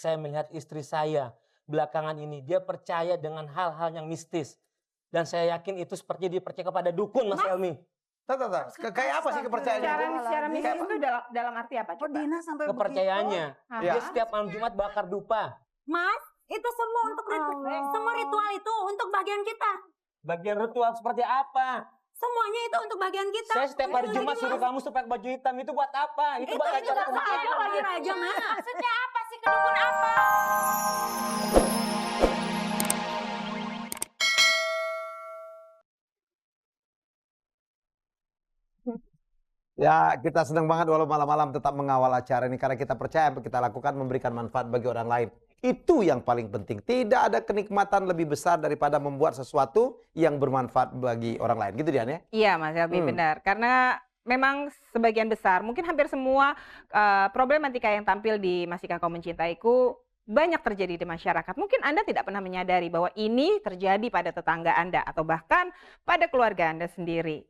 saya melihat istri saya belakangan ini dia percaya dengan hal-hal yang mistis. Dan saya yakin itu seperti dia percaya kepada dukun, Mas Helmi. Kayak apa sih kepercayaannya? Secara mistis itu dalam arti apa? Kok Dina sampai Kepercayaannya. begitu? Dia setiap malam Jumat bakar dupa. Mas, itu semua untuk semua ritual itu untuk bagian kita. Bagian ritual seperti apa? Semuanya itu untuk bagian kita. Saya setiap hari Jumat suruh kamu supaya baju hitam itu buat apa? Itu buat acara saya lagi raja, Mas. Maksudnya apa sih, kedukun apa? Ya, kita senang banget walau malam-malam tetap mengawal acara ini karena kita percaya apa kita lakukan memberikan manfaat bagi orang lain. Itu yang paling penting. Tidak ada kenikmatan lebih besar daripada membuat sesuatu yang bermanfaat bagi orang lain. Gitu Dian ya? Iya Mas Helmi, benar. Karena memang sebagian besar, mungkin hampir semua problematika yang tampil di Masihkah Kau Mencintaiku banyak terjadi di masyarakat. Mungkin Anda tidak pernah menyadari bahwa ini terjadi pada tetangga Anda atau bahkan pada keluarga Anda sendiri.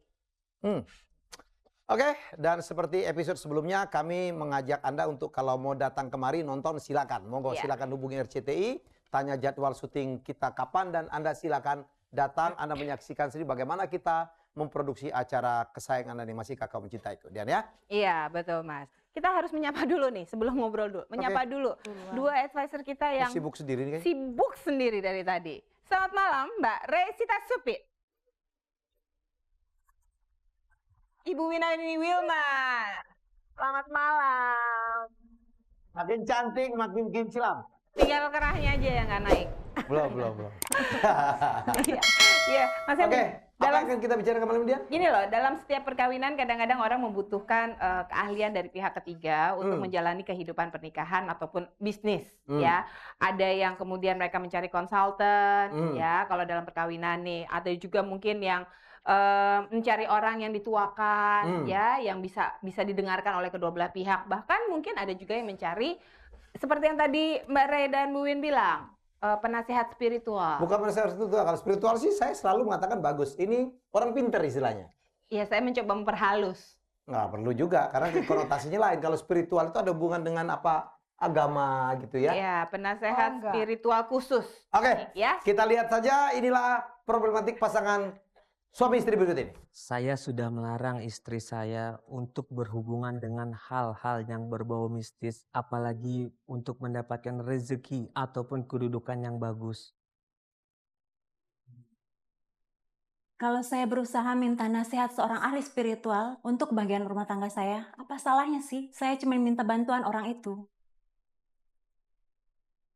Oke, dan seperti episode sebelumnya kami mengajak Anda untuk kalau mau datang kemari nonton silakan. Monggo silakan hubungi RCTI, tanya jadwal syuting kita kapan dan Anda silakan datang, Anda menyaksikan sendiri bagaimana kita memproduksi acara kesayangan Anda nih Masihkah Kau Mencintaiku. Dian ya? Iya, betul Mas. Kita harus menyapa dulu nih sebelum ngobrol dulu. Menyapa dulu dua advisor kita yang sibuk sendiri nih. Sibuk sendiri dari tadi. Selamat malam Mbak Resita Supit. Ibu Winani Wilma. Selamat malam. Makin cantik, makin kincilam. Tinggal kerahnya aja yang nggak naik. Belum. Iya, Mas Helmi. Oke, apa yang akan kita bicarakan malam ini? Gini loh, dalam setiap perkawinan kadang-kadang orang membutuhkan keahlian dari pihak ketiga untuk menjalani kehidupan pernikahan ataupun bisnis, ya. Ada yang kemudian mereka mencari konsultan, ya, kalau dalam perkawinan nih. Ada juga mungkin yang mencari orang yang dituakan, ya, yang bisa didengarkan oleh kedua belah pihak. Bahkan mungkin ada juga yang mencari seperti yang tadi Mbak Re dan Bu Win bilang, penasehat spiritual. Bukan penasehat spiritual, kalau spiritual sih saya selalu mengatakan bagus. Ini orang pinter istilahnya. Iya, saya mencoba memperhalus. Nggak perlu juga, karena konotasinya lain. Kalau spiritual itu ada hubungan dengan apa? Agama gitu ya. Iya, penasehat spiritual khusus. Oke, ya. Kita lihat saja inilah problematik pasangan suami istri berikut ini. Saya sudah melarang istri saya untuk berhubungan dengan hal-hal yang berbau mistis, apalagi untuk mendapatkan rezeki ataupun kedudukan yang bagus. Kalau saya berusaha minta nasihat seorang ahli spiritual untuk bagian rumah tangga saya, apa salahnya sih? Saya cuma minta bantuan orang itu.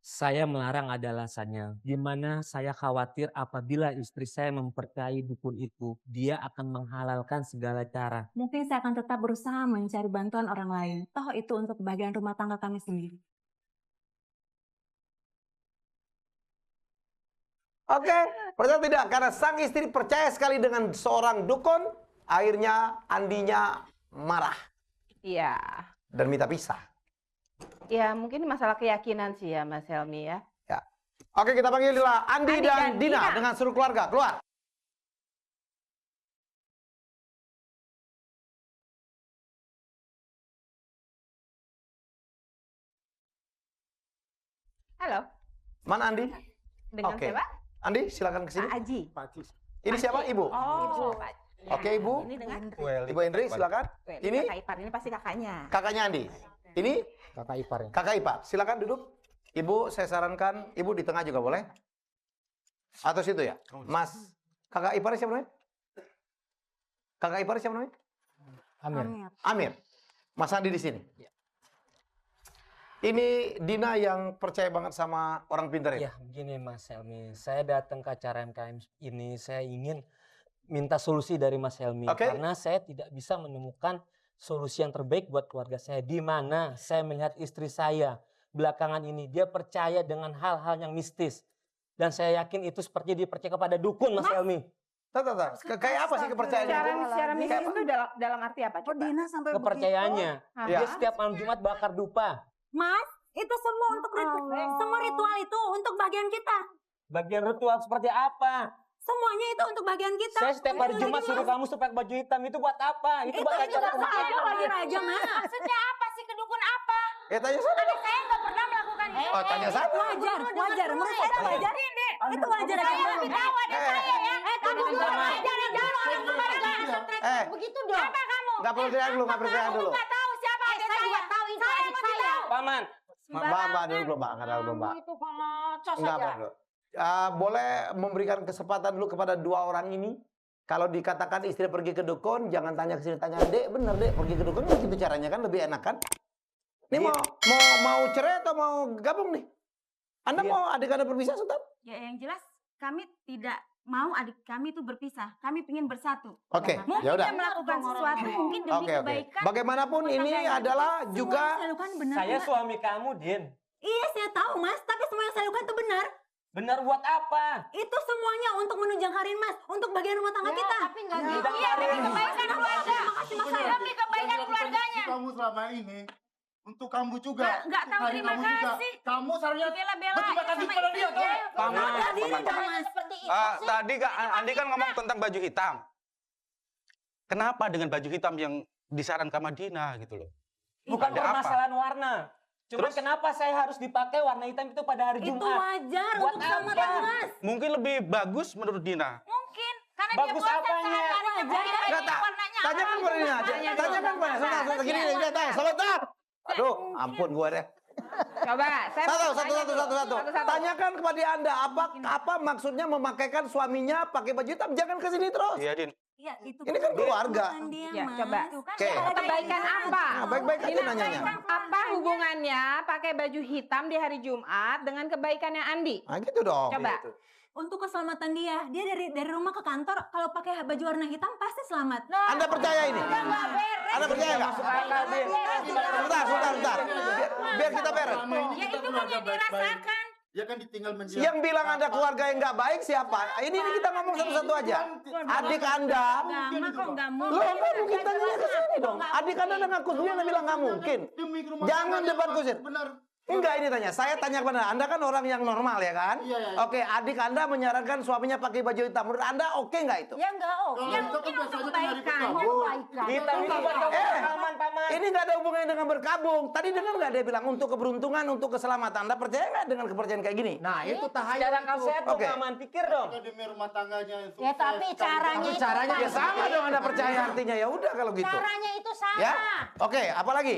Saya melarang ada alasannya, di mana saya khawatir apabila istri saya mempercayai dukun itu, dia akan menghalalkan segala cara. Mungkin saya akan tetap berusaha mencari bantuan orang lain. Toh itu untuk bagian rumah tangga kami sendiri. Oke, percaya tidak? Karena sang istri percaya sekali dengan seorang dukun, akhirnya Andinya marah. Iya. Dan minta pisah. Ya, mungkin ini masalah keyakinan sih ya, Mas Helmi ya. Ya. Oke, kita panggillah Andi dan Dina dengan seluruh keluarga. Keluar. Halo. Mana Andi? Dengan siapa? Andi, silakan ke sini. Pak Aji. Ini siapa? Ibu. Oh, Pak. Oke, Ibu. Ini dengan Ibu Indri, silakan. ini kakak ipar, ini pasti kakaknya. Kakaknya Andi. Ini Kakak ipar ya. kakak ipar. Silakan duduk. Ibu, saya sarankan Ibu di tengah juga boleh. Atau situ ya? Mas, kakak ipar siapa namanya? Kakak ipar siapa namanya? Amir. Amir. Mas Andi di sini. Ini Dina yang percaya banget sama orang pintar itu. Ya, begini Mas Helmi, saya datang ke acara MKM ini, saya ingin minta solusi dari Mas Helmi. Karena saya tidak bisa menemukan solusi yang terbaik buat keluarga saya. Di mana saya melihat istri saya belakangan ini, dia percaya dengan hal-hal yang mistis. Dan saya yakin itu seperti dia percaya kepada dukun, Mas Helmi. Kayak apa sih kepercayaannya? Secara mistis itu dalam arti apa? Kok Dina sampai Kepercayaannya. Dia setiap malam Jumat bakar dupa. Mas, itu semua untuk semua ritual itu untuk bagian kita. Bagian ritual seperti apa? Semuanya itu untuk bagian kita. Saya setiap hari Jumat suruh kamu supaya baju hitam itu buat apa? Itu buat acara saya lagi raja, Mas. Maksudnya apa sih, kedukun apa? Tanya sana. Anak saya nggak pernah melakukan itu. Oh, tanya saya. Wajar. Menurut saya itu wajar. Itu wajar. Saya lebih tahu ada saya ya. Kamu juga ngajarin orang kemarin. Begitu dong. Apa kamu? Nggak perlu teriak dulu, nggak perlu teriak dulu. Nggak tahu siapa adik saya. Saya juga tahu itu adik saya. Paman. Mbak dulu, Mbak. Nggak tahu dulu, Mbak. Itu kalau Nggak perlu. Boleh memberikan kesempatan dulu kepada dua orang ini. Kalau dikatakan istri pergi ke dukun, jangan tanya ke sini, tanya Dek, bener Dek, pergi ke dukun, begitu caranya kan lebih enak kan? Ini mau cerai atau mau gabung nih? Anda mau adik Anda berpisah, Sultan? Ya yang jelas kami tidak mau adik kami itu berpisah. Kami ingin bersatu. Oke, Mungkin ya udah. dia melakukan sesuatu mungkin demi Oke. kebaikan. Bagaimanapun ini adalah juga Saya lakukan benar. Saya Mbak. suami kamu, Din. Iya, saya tahu Mas, tapi semua yang saya lakukan itu benar. Benar buat apa? Itu semuanya untuk menunjang karir Mas, untuk bagian rumah tangga kita. Tapi nggak Ya, gitu. Iya, demi kebaikan keluarga. Makasih Mas saya. Demi kebaikan keluarganya. Kamu selama ini untuk kamu juga. Nggak tahu Untuk terima kamu juga. kasih. Kamu seharusnya Bela-belain berterima kasih sama kepada dia. istrinya. Toh. Paman. Diri dong Mas. Seperti itu sih. Tadi Andi kan ngomong tentang baju hitam. Kenapa dengan baju hitam yang disarankan Madinah gitu loh? Bukan Ada apa? permasalahan warna. Cuma Terus? kenapa saya harus dipakai warna hitam itu pada hari Itu Jumat? wajar Buat untuk keselamatan apa? Mas. Mungkin lebih bagus menurut Dina. Mungkin. Karena Bagus dia puasa apanya? sehari-hari. Nggak, Warnanya tanyakan pada Dina, tanyakan pada sebentar, gini, tanya, sebentar. Aduh, ampun gua deh. Coba, saya mau tanya dulu. Satu. Tanyakan kepada Anda, apa maksudnya memakaikan suaminya pakai baju hitam? Jangan ke sini terus. Iya, Din. Ya, itu Ini kan keluarga. keselamatan dia, Ya, Mas. coba. Oke. Kebaikan apa? Nah, baik-baik aja Dina, nanyanya. apa hubungannya pakai baju hitam di hari Jumat dengan kebaikannya Andi? Nah, gitu dong. Coba. Untuk keselamatan dia dari rumah ke kantor kalau pakai baju warna hitam pasti selamat. Anda percaya ini? Anda percaya nggak? Masuk akal, Din. Sebentar. Biar kita beres. Selama ini Ya kita itu kan keluarga yang baik-baik. dirasakan. Ya kan ditinggal mendiam. Yang bilang Anda keluarga yang nggak baik siapa? Ini kita ngomong satu-satu aja. Adik Anda. Agama kok nggak Loh, mungkin. nggak mungkin tanyanya ke sini dong. Adik Anda udah ngaku sendiri, Anda bilang nggak mungkin. Demi rumah Jangan tangga debat yang kusir. Benar. Enggak, ini tanya. Saya tanya kepada Anda kan orang yang normal ya kan? Iya. Oke, adik Anda menyarankan suaminya pakai baju hitam. Menurut Anda oke nggak itu? Ya enggak, oh. Kalau Ya itu mungkin kan untuk biasanya kan hari kebaikan. berkabung. Hitam itu buat kamu aman, Paman. Ini nggak ada hubungannya dengan berkabung. Tadi dengar nggak dia bilang untuk keberuntungan, untuk keselamatan. Anda percaya nggak dengan kepercayaan kayak gini? Nah, itu tahayul Secara itu. akal sehat dong, Oke. Paman. Pikir dong. Kita demi rumah tangganya yang Ya sukses. tapi caranya itu caranya Ya sama dong Anda percaya artinya. Ya udah kalau gitu. Caranya itu sama. Ya, oke. Apalagi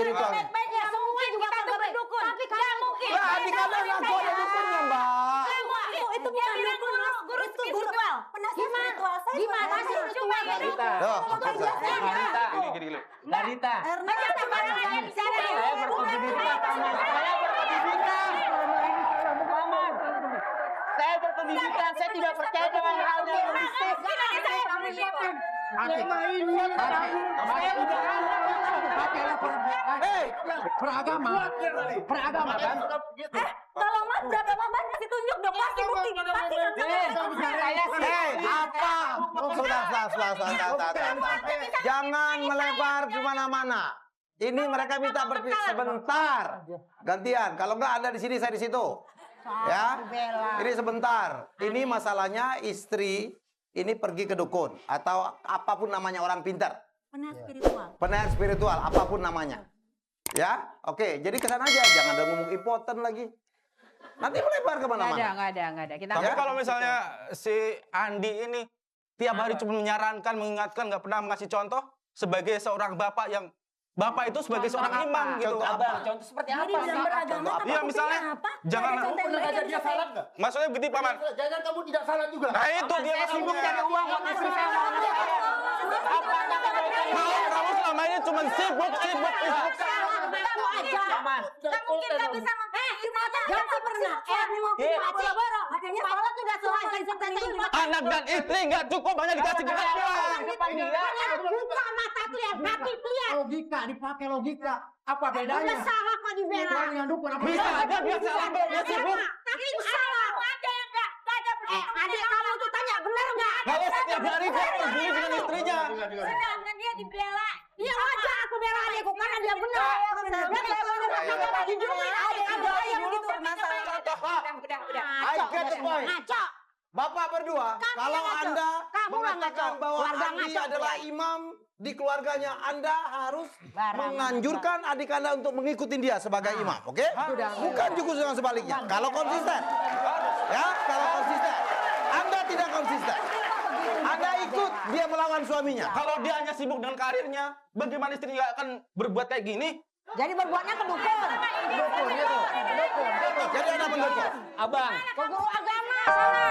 ritualnya? Baik-baik ya, semua juga kagak baik. Tapi kan mungkin. Lah, adik Anda ngaku ada dukunnya, Mbak. Itu bukan dukun, Mas. Guru Itu spiritual. penasihat spiritual. Saya Gimana sih cuma Larita. Loh, Larita. Gini. Larita. Banyak sembarangan yang bicara nih. Saya berkomitmen, Paman. Saya berkomitmen. Paman. Saya berpendidikan, saya tidak percaya dengan hal yang mistis. Hei, Beragama kan? Tolong Mas, berapa Mas kasih tunjuk dong, kasih bukti. Pasti apa? Sudah. Jangan melebar kemana-mana. Ini mereka minta sebentar. Gantian. Kalau enggak Anda di sini, saya di situ. Ya. Ini sebentar. Ini masalahnya istri ini pergi ke dukun atau apapun namanya orang pintar. Penasihat spiritual, apapun namanya. Ya, oke. Jadi kesana aja. Jangan ada ngomong impoten lagi. Nanti melebar kemana-mana. Nggak ada. Kita Tapi Ya. kalau misalnya si Andi ini tiap hari cuma menyarankan, mengingatkan, nggak pernah mengasih contoh sebagai seorang bapak yang bapak itu sebagai seorang imam gitu. Contoh Abang, contoh seperti apa? Jadi dalam beragama Contoh tapi Iya, buktinya misalnya, apa? jangan- Nggak ada contoh yang Pernah baik ngajak yang dia bisa salat nggak? Maksudnya begini, Paman. Jangan kamu tidak salah juga. Nah itu dia Saya sibuk maksudnya. cari uang buat istri saya. Apa Kamu selama ini cuma sibuk. Kamu aja. Paman. Nggak mungkin nggak bisa Jangan pernah. Ini mau Iya. boro-boro. Akhirnya Salah tuh udah selesai. Anak dan istri nggak cukup, hanya dikasih duit doang. Buka mata tuh lihat, hati tuh lihat. Logika, dipakai logika. Apa Udah bedanya? salah kok dibela. Orang yang dukun apa Bisa bedanya? aja dia salah, dia sibuk. Tapi itu salah. Ada yang nggak ada. Adik kamu tuh tanya bener nggak? Kalau setiap hari dia peduli dengan istrinya. Sedangkan dia dibela. Dia wajar aku bela adikku karena dia benar. I get the point. Bapak berdua, kalau Anda mengatakan bahwa Andi adalah imam di keluarganya Anda harus menganjurkan adik Anda untuk mengikuti dia sebagai imam, oke? Bukan juga dengan sebaliknya. Kalau konsisten, ya, kalau konsisten. Anda tidak konsisten. Anda ikut dia melawan suaminya. Kalau dia hanya sibuk dengan karirnya, bagaimana istri nggak akan berbuat kayak gini? Jadi berbuatnya ke dukun. Jadi Anda mendukung. Abang, Ke guru agama sana.